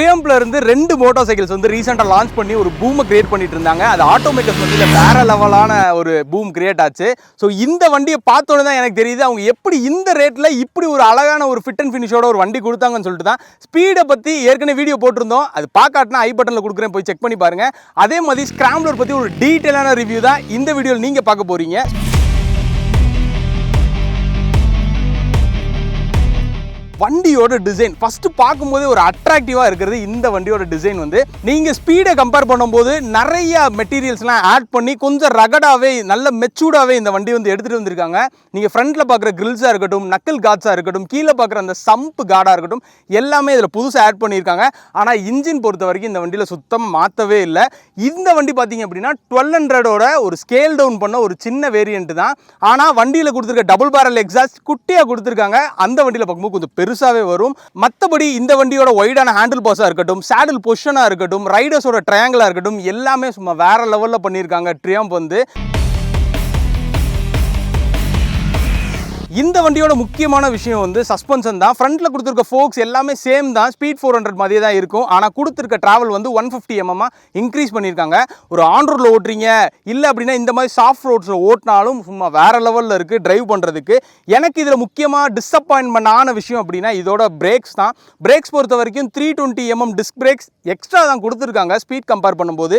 ட்ரியம்ப்ல இருந்து 2 motor cycles வந்து ரீசெண்டாக லான்ச் பண்ணி ஒரு பூமை கிரியேட் பண்ணிட்டு இருந்தாங்க. அது ஆட்டோமேக்கர்ஸ் வந்து வேற லெவலான ஒரு பூம் கிரியேட் ஆச்சு. ஸோ இந்த வண்டியை பார்த்தோன்னே தான் எனக்கு தெரியுது அவங்க எப்படி இந்த ரேட்டில் இப்படி ஒரு அழகான ஒரு ஃபிட் அண்ட் ஃபினிஷோட ஒரு வண்டி கொடுத்தாங்கன்னு சொல்லிட்டு தான். ஸ்பீடை பற்றி ஏற்கனவே வீடியோ போட்டிருந்தோம், அது பார்க்காட்டினா ஐ பட்டனில் கொடுக்குறேன், போய் செக் பண்ணி பாருங்க. அதே மாதிரி ஸ்கிராம்ப்ளர் பற்றி ஒரு டீட்டெயிலான ரிவ்யூ தான் இந்த வீடியோவில் நீங்கள் பார்க்க போறீங்க. வண்டியோட டிசைன் ஃபஸ்ட்டு பார்க்கும்போதே ஒரு அட்ராக்டிவாக இருக்கிறது இந்த வண்டியோட டிசைன் வந்து நீங்கள் ஸ்பீடை கம்பேர் பண்ணும்போது நிறைய மெட்டீரியல்ஸ்லாம் ஆட் பண்ணி கொஞ்சம் ரகடாகவே நல்ல மெச்சூர்டாகவே இந்த வண்டி வந்து எடுத்துகிட்டு வந்திருக்காங்க. நீங்கள் ஃப்ரண்ட்டில் பார்க்குற கிரில்ஸாக இருக்கட்டும், நக்கல் கார்ட்ஸாக இருக்கட்டும், கீழே பார்க்குற அந்த சம்ப் கார்டாக இருக்கட்டும், எல்லாமே இதில் புதுசாக ஆட் பண்ணியிருக்காங்க. ஆனால் இன்ஜின் பொறுத்த வரைக்கும் இந்த வண்டியில் சுத்தமாக மாற்றவே இல்லை. இந்த வண்டி பார்த்தீங்க அப்படின்னா 1200ஓட ஒரு ஸ்கேல் டவுன் பண்ண ஒரு சின்ன வேரியன்ட் தான். ஆனால் வண்டியில் கொடுத்துருக்க டபுள் பேரல் எக்ஸாஸ்ட் குட்டியாக கொடுத்துருக்காங்க. அந்த வண்டியில் பார்க்கும்போது கொஞ்சம் பெருசாவே வரும். மற்றபடி இந்த வண்டியோட வைடான ஹேண்டில் பாஸாக இருக்கட்டும், சேடில் பொசிஷனாக இருக்கட்டும், ரைடர்ஸோட ட்ரையாங்கிளாக இருக்கட்டும், எல்லாமே சும்மா வேற லெவலில் பண்ணியிருக்காங்க ட்ரியம்ப் வந்து. இந்த வண்டியோட முக்கியமான விஷயம் வந்து சஸ்பென்ஷன் தான். ஃப்ரண்ட்டில் கொடுத்துருக்க ஃபோக்ஸ் எல்லாமே சேம் தான், ஸ்பீட் 400 மாதிரியே தான் இருக்கும். ஆனால் கொடுத்துருக்க ட்ராவல் வந்து 150 mm இன்க்ரீஸ் பண்ணியிருக்காங்க. ஒரு ஆன் ரோடில் ஓட்டுறீங்க இல்லை அப்படின்னா இந்த மாதிரி சாஃப்ட் ரோட்ஸில் ஓட்டினாலும் சும்மா வேறு லெவலில் இருக்குது ட்ரைவ் பண்ணுறதுக்கு. எனக்கு இதில் முக்கியமாக டிஸப்பாயின்மெண்ட் ஆன விஷயம் அப்படின்னா இதோட பிரேக்ஸ் தான். பிரேக்ஸ் பொறுத்த வரைக்கும் 320 mm டிஸ்க் பிரேக்ஸ் எக்ஸ்ட்ரா தான் கொடுத்துருக்காங்க ஸ்பீட் கம்பேர் பண்ணும்போது.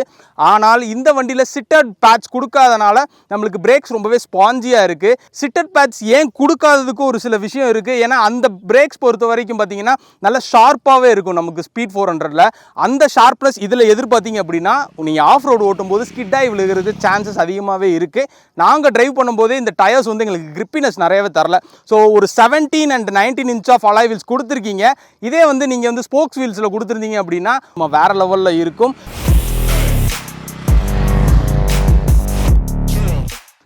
ஆனால் இந்த வண்டியில் சிட்டட் பேட்ச் கொடுக்காதனால நம்மளுக்கு பிரேக்ஸ் ரொம்பவே ஸ்பாஞ்சியாக இருக்குது. சிட்டட் பேட்ச் ஏன் கொடுக்காததுக்கு ஒரு சில விஷயம் இருக்குது. ஏன்னா அந்த பிரேக்ஸ் பொறுத்த வரைக்கும் பார்த்தீங்கன்னா நல்லா ஷார்ப்பாகவே இருக்கும் நமக்கு ஸ்பீட் 400ல். அந்த ஷார்ப்னஸ் இதில் எதிர்பார்த்தீங்க அப்படின்னா நீங்கள் ஆஃப் ரோடு ஓட்டும்போது ஸ்கிட்டாகி விழுகிறதுக்கு சான்சஸ் அதிகமாகவே இருக்குது. நாங்கள் டிரைவ் பண்ணும்போதே இந்த டயர்ஸ் வந்து எங்களுக்கு கிரிப்பினஸ் நிறையவே தரல. ஸோ ஒரு 17 and 19 inch of alloy wheels கொடுத்துருக்கீங்க. இதே வந்து நீங்கள் வந்து ஸ்போக்ஸ் வீல்ஸில் கொடுத்துருந்தீங்க அப்படின்னா நம்ம வேறு லெவலில் இருக்கும்.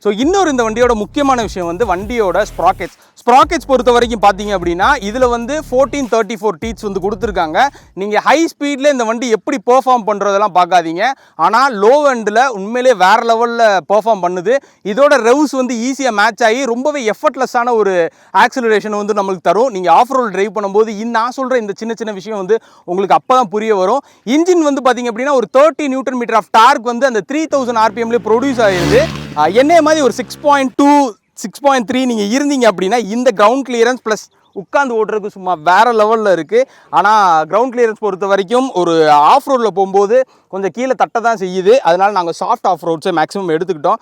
ஸோ இன்னொரு இந்த வண்டியோட முக்கியமான விஷயம் வந்து வண்டியோட ஸ்ப்ராக்கெட்ஸ் பொறுத்த வரைக்கும் பார்த்தீங்க அப்படின்னா இதில் வந்து 1434 டீத்ஸ் வந்து கொடுத்துருக்காங்க. நீங்கள் ஹை ஸ்பீடில் இந்த வண்டி எப்படி பெர்ஃபார்ம் பண்ணுறதெல்லாம் பார்க்காதீங்க. ஆனால் லோ எண்டில் உண்மையிலே வேறு லெவலில் பெர்ஃபார்ம் பண்ணுது. இதோட ரெவ்ஸ் வந்து ஈஸியாக மேட்ச் ஆகி ரொம்பவே எஃபர்ட்லெஸ்ஸான ஒரு ஆக்சிலரேஷன் வந்து நம்மளுக்கு தரும். நீங்கள் ஆஃப் ரோட் ட்ரைவ் பண்ணும்போது நான் சொல்கிற இந்த சின்ன சின்ன விஷயம் வந்து உங்களுக்கு அப்போ தான் புரிய வரும். இன்ஜின் வந்து பார்த்தீங்க அப்படின்னா ஒரு 30 Nm ஆஃப் டார்க் வந்து அந்த 3000 RPMலேயே ப்ரொடியூஸ் ஆகிடுது. என்னைய மாதிரி ஒரு 6.2 6.3 நீங்கள் இருந்தீங்க அப்படின்னா இந்த கிரவுண்ட் கிளியரன்ஸ் ப்ளஸ் உட்காந்து ஓட்டுறதுக்கு சும்மா வேறு லெவலில் இருக்குது. ஆனால் கிரவுண்ட் கிளியரன்ஸ் பொறுத்த வரைக்கும் ஒரு ஆஃப் ரோடில் போகும்போது கொஞ்சம் கீழே தட்ட தான் செய்யுது. அதனால் நாங்கள் சாஃப்ட் ஆஃப் ரோட்ஸை மேக்ஸிமம் எடுத்துக்கிட்டோம்.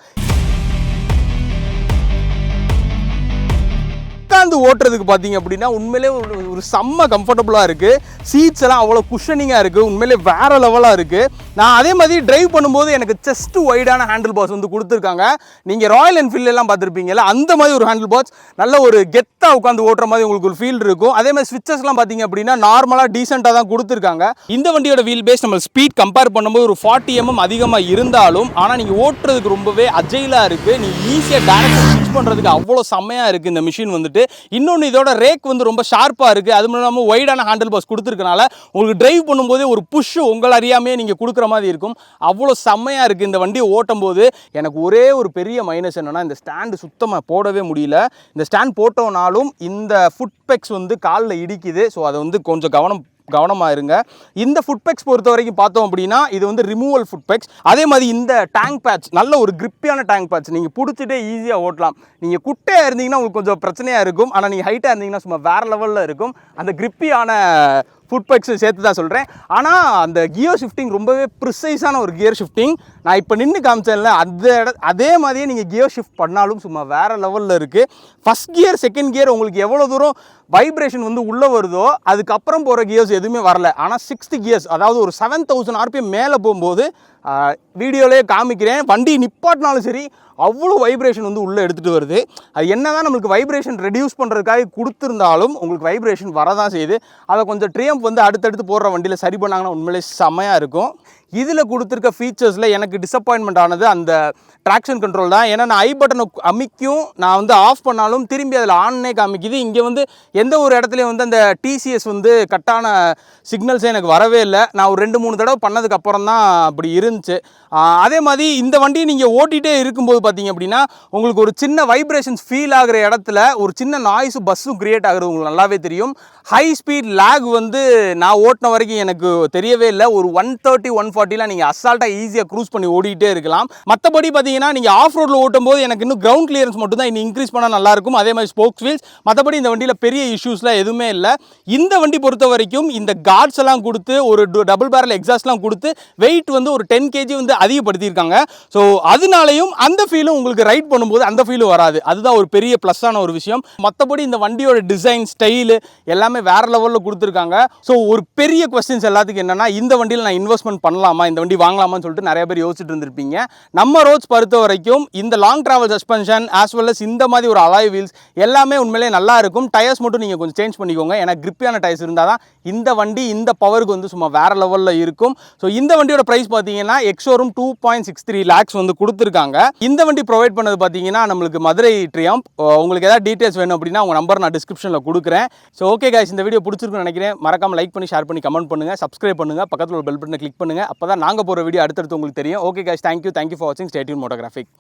உட்காந்து ஓட்டுறதுக்கு பார்த்தீங்க அப்படின்னா உண்மையிலே ஒரு செம்ம கம்ஃபர்டபுளாக இருக்குது. சீட்ஸ் எல்லாம் அவ்வளோ குஷனிங்காக இருக்குது. உண்மையிலே வேறு லெவலாக இருக்குது. நான் அதே மாதிரி டிரைவ் பண்ணும்போது எனக்கு செஸ்ட் வைடான ஹேண்டில் பாஸ் வந்து கொடுத்துருக்காங்க. நீங்கள் ராயல் என்ஃபீல்டெல்லாம் பார்த்துருப்பீங்கல்ல, அந்த மாதிரி ஒரு ஹேண்டில் பாஸ் நல்ல ஒரு கெத்தாக உட்காந்து ஓட்டுற மாதிரி உங்களுக்கு ஒரு ஃபீல் இருக்கும். அதே மாதிரி ஸ்விட்சஸ்லாம் பார்த்தீங்க அப்படின்னா நார்மலாக டீசெண்டாக தான் கொடுத்துருக்காங்க. இந்த வண்டியோட வீல் பேஸ் நம்ம ஸ்பீட் கம்பேர் பண்ணும்போது ஒரு 40 mm அதிகமாக இருந்தாலும் ஆனால் நீங்கள் ஓட்டுறதுக்கு ரொம்பவே அஜைலாக இருக்குது. நீங்கள் ஈஸியாக டேரக்டாக ஸ்விட்ச் பண்ணுறதுக்கு அவ்வளோ செம்மையாக இருக்குது இந்த மிஷின் வந்துட்டு. இன்னொன்று இதோட ரேக் வந்து ரொம்ப ஷார்ப்பாக இருக்குது. அது மட்டும் இல்லாமல் வைடான ஹேண்டில் பாஸ் கொடுத்துருக்கனால உங்களுக்கு டிரைவ் பண்ணும்போதே ஒரு புஷ் உங்களை அறியாமே நீங்கள் கொடுக்குற மாதிரி இருக்கும். அவ்வளோ செம்மையாக இருக்குது இந்த வண்டியை ஓட்டும் போது. எனக்கு ஒரே ஒரு பெரிய மைனஸ் என்னென்னா இந்த ஸ்டாண்டு சுத்தமாக போடவே முடியல. இந்த ஸ்டாண்ட் போட்டோனாலும் இந்த ஃபுட் பெக்ஸ் வந்து காலில் இடிக்குது. ஸோ அதை வந்து கொஞ்சம் கவனமாக இருங்க. இந்த ஃபுட் பெக்ஸ் பொறுத்த வரைக்கும் பார்த்தோம் அப்படின்னா இது வந்து ரிமூவல் ஃபுட் பெக்ஸ். அதே மாதிரி இந்த டேங்க் பேட்ச் நல்ல ஒரு கிரிப்பியான டேங்க் பேட்ச். நீங்கள் பிடிச்சிட்டே ஈஸியாக ஓட்டலாம். நீங்கள் குட்டையாக இருந்தீங்கன்னா உங்களுக்கு கொஞ்சம் பிரச்சனையாக இருக்கும். ஆனால் நீங்கள் ஹைட்டாக இருந்தீங்கன்னா சும்மா வேறு லெவலில் இருக்கும். அந்த கிரிப்பியான ஃபுட் பெக்ஸ் சேர்த்து தான் சொல்கிறேன். ஆனால் அந்த கியர் ஷிஃப்டிங் ரொம்பவே ப்ரிசைஸான ஒரு கியர் ஷிஃப்டிங். நான் இப்போ நின்று காமிச்சேன்ல அதே மாதிரியே நீங்கள் கியர் ஷிஃப்ட் பண்ணாலும் சும்மா வேறு லெவலில் இருக்குது. ஃபஸ்ட் கியர் செகண்ட் கியர் உங்களுக்கு எவ்வளோ தூரம் வைப்ரேஷன் வந்து உள்ளே வருதோ அதுக்கப்புறம் போகிற கியர்ஸ் எதுவுமே வரல. ஆனால் 6th கியர்ஸ் அதாவது ஒரு 7000 RPM மேலே போகும்போது வீடியோலேயே காமிக்கிறேன், வண்டி நிப்பாட்டினாலும் சரி அவ்வளோ வைப்ரேஷன் வந்து உள்ளே எடுத்துகிட்டு வருது. அது என்ன தான் நம்மளுக்கு வைப்ரேஷன் ரெடியூஸ் பண்ணுறதுக்காக கொடுத்துருந்தாலும் உங்களுக்கு வைப்ரேஷன் வரதான் செய்யுது. அதை கொஞ்சம் ட்ரியம்ப் வந்து அடுத்தடுத்து போடுற வண்டியில் சரி பண்ணாங்கன்னா உண்மையிலே செம்மையாக இருக்கும். இதில் கொடுத்துருக்க ஃபீச்சர்ஸில் எனக்கு டிசப்பாயின்மெண்ட் ஆனது அந்த ட்ராக்ஷன் கண்ட்ரோல் தான். ஏன்னா நான் ஐ பட்டனை அமைக்கும், நான் வந்து ஆஃப் பண்ணாலும் திரும்பி அதில் ஆன்னே காமிக்குது. இங்கே வந்து எந்த ஒரு இடத்துலையும் வந்து அந்த டிசிஎஸ் வந்து கட்டான சிக்னல்ஸே எனக்கு வரவே இல்லை. நான் ஒரு 2-3 தடவை பண்ணதுக்கப்புறம் தான் அப்படி இருந்துச்சு. அதே மாதிரி இந்த வண்டியை நீங்கள் ஓட்டிகிட்டே இருக்கும்போது பார்த்தீங்க அப்படின்னா உங்களுக்கு ஒரு சின்ன வைப்ரேஷன்ஸ் ஃபீல் ஆகிற இடத்துல ஒரு சின்ன நாய்ஸும் பஸ்ஸும் க்ரியேட் ஆகுறது உங்களுக்கு நல்லாவே தெரியும். ஹை ஸ்பீட் லேக் வந்து நான் ஓட்டின வரைக்கும் எனக்கு தெரியவே இல்லை. ஒரு 130-140 நீங்கள் அசால்ட்டாக ஈஸியாக க்ரூஸ் பண்ணி ஓடிக்கிட்டே இருக்கலாம். மற்றபடி பார்த்தீங்கன்னா நீங்கள் ஆஃப் ரோடில் ஓட்டும் போது எனக்கு இன்னும் கிரவுண்ட் கிளியரன்ஸ் மட்டும் தான் இன்னும் இன்க்ரீஸ் பண்ணால் நல்லாயிருக்கும். அதே மாதிரி ஸ்போக்ஸ் வீல்ஸ், மற்றபடி இந்த வண்டியில் பெரிய இஷ்யூஸ்லாம் எதுவுமே இல்லை. இந்த வண்டி பொறுத்த வரைக்கும் இந்த கார்ட்ஸ் எல்லாம் கொடுத்து ஒரு டபுள் பேரல் எக்ஸாஸ்ட்லாம் கொடுத்து வெயிட் வந்து ஒரு 10 kg வந்து அதிகப்படுத்தியிருக்காங்க. ஸோ அதனாலையும் அந்த ஃபீலும் உங்களுக்கு ரைட் பண்ணும்போது அந்த ஃபீலும் வராது. அதுதான் ஒரு பெரிய ப்ளஸ்ஸான ஒரு விஷயம். மற்றபடி இந்த வண்டியோட டிசைன் ஸ்டைலு எல்லாமே வேற லெவலில் கொடுத்துருக்காங்க. ஸோ ஒரு பெரிய கொஸ்டின்ஸ் எல்லாத்துக்கும் என்னன்னா, இந்த வண்டியில் நான் இன்வெஸ்ட்மெண்ட் பண்ணலாமா, இந்த வண்டி வாங்கலாமான்னு சொல்லிட்டு நிறைய பேர் யோசிச்சுட்டு இருந்திருப்பீங்க. நம்ம ரோட்ஸ் பொறுத்த வரைக்கும் இந்த long travel suspension as well as இந்த மாதிரி ஒரு அலாய் வீல்ஸ் எல்லாமே உண்மையிலே நல்லா இருக்கும். டயர்ஸ் மட்டும் நீங்கள் கொஞ்சம் சேஞ்ச் பண்ணிக்கோங்க. ஏன்னா கிரிப்பியான டயர்ஸ் இருந்தால் தான் இந்த வண்டி இந்த பவருக்கு வந்து சும்மா வேற லெவலில் இருக்கும். ஸோ இந்த வண்டியோட ப்ரைஸ் பார்த்தீங்கன்னா எக்ஸோரூம் 2.63 lakhs வந்து கொடுத்துருக்காங்க. இந்த வண்டி ப்ரொவைட் பண்ணது பார்த்தீங்கன்னா நம்மளுக்கு மதுரை ட்ரியம்ப். உங்களுக்கு ஏதாவது டீட்டெயில்ஸ் வேணும் அப்படின்னா உங்கள் நம்பர் நான் டிஸ்கிரிப்ஷனில் கொடுக்குறேன். ஸோ ஓகே கைஸ், இந்த வீடியோ பிடிச்சிருக்குன்னு நினைக்கிறேன். மறக்காம லைக் பண்ணி ஷேர் பண்ணி கமெண்ட் பண்ணுங்க, சப்ஸ்கிரைப் பண்ணுங்க, பக்கத்தில் ஒரு பெல் பட்டனை கிளிக் பண்ணுங்க. அப்போ தான் நாங்கள் போகிற வீடியோ அடுத்தடுத்து உங்களுக்கு தெரியும். ஓகே கைஸ், தேங்க்யூ ஃபார் வாட்சிங். Stay tune மோட்டோகிராஃபிக்.